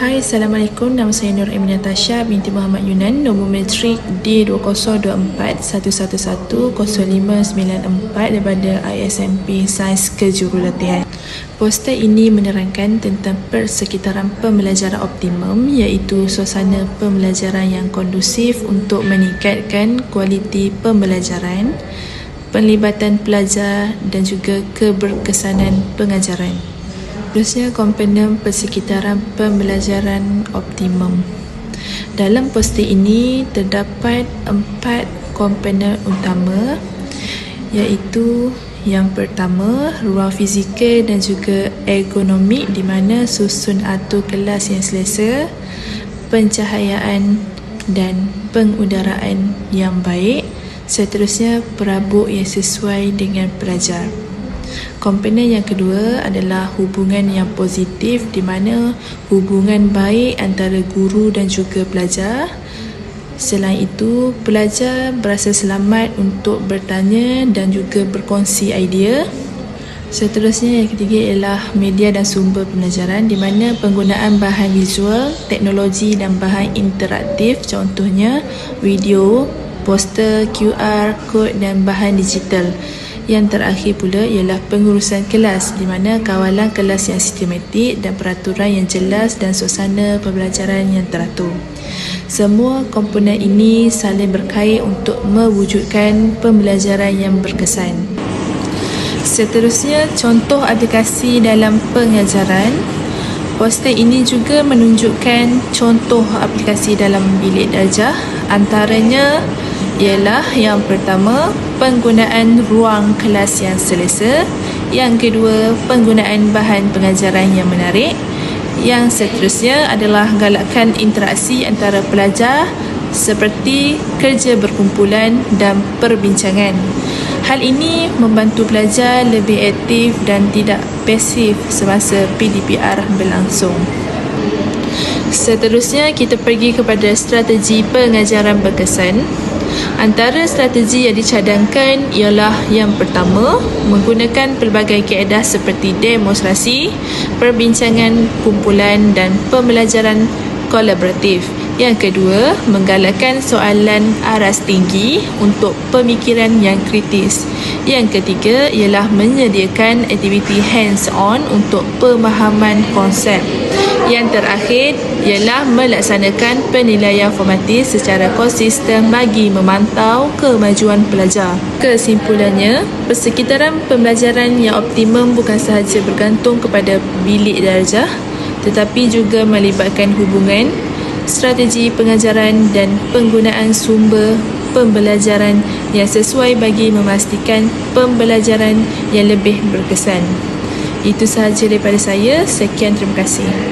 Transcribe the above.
Hai, Assalamualaikum. Nama saya Nur Aminah Tasha binti Muhammad Yunan. Nombor matrik D2024110594 daripada ISMP Sains Kejurulatihan. Poster ini menerangkan tentang persekitaran pembelajaran optimum, iaitu suasana pembelajaran yang kondusif untuk meningkatkan kualiti pembelajaran, penlibatan pelajar dan juga keberkesanan pengajaran. Terusnya, komponen persekitaran pembelajaran optimum. Dalam poster ini terdapat 4 komponen utama, iaitu yang pertama, ruang fizikal dan juga ergonomik, di mana susun atur kelas yang selesa, pencahayaan dan pengudaraan yang baik. Seterusnya, perabot yang sesuai dengan pelajar. Komponen yang kedua adalah hubungan yang positif, di mana hubungan baik antara guru dan juga pelajar. Selain itu, pelajar berasa selamat untuk bertanya dan juga berkongsi idea. Seterusnya, yang ketiga ialah media dan sumber pembelajaran, di mana penggunaan bahan visual, teknologi dan bahan interaktif, contohnya video, poster, QR, kod dan bahan digital. Yang terakhir pula ialah pengurusan kelas, di mana kawalan kelas yang sistematik dan peraturan yang jelas dan suasana pembelajaran yang teratur. Semua komponen ini saling berkait untuk mewujudkan pembelajaran yang berkesan. Seterusnya, contoh aplikasi dalam pengajaran. Poster ini juga menunjukkan contoh aplikasi dalam bilik darjah. Antaranya ialah yang pertama, penggunaan ruang kelas yang selesa. Yang kedua, penggunaan bahan pengajaran yang menarik. Yang seterusnya adalah galakkan interaksi antara pelajar seperti kerja berkumpulan dan perbincangan. Hal ini membantu pelajar lebih aktif dan tidak pasif semasa PDPR berlangsung. Seterusnya, kita pergi kepada strategi pengajaran berkesan. Antara strategi yang dicadangkan ialah yang pertama, menggunakan pelbagai kaedah seperti demonstrasi, perbincangan kumpulan dan pembelajaran kolaboratif. Yang kedua, menggalakkan soalan aras tinggi untuk pemikiran yang kritis. Yang ketiga ialah menyediakan aktiviti hands-on untuk pemahaman konsep. Yang terakhir ialah melaksanakan penilaian formatif secara konsisten bagi memantau kemajuan pelajar. Kesimpulannya, persekitaran pembelajaran yang optimum bukan sahaja bergantung kepada bilik darjah, tetapi juga melibatkan hubungan, strategi pengajaran dan penggunaan sumber pembelajaran yang sesuai bagi memastikan pembelajaran yang lebih berkesan. Itu sahaja daripada saya. Sekian, terima kasih.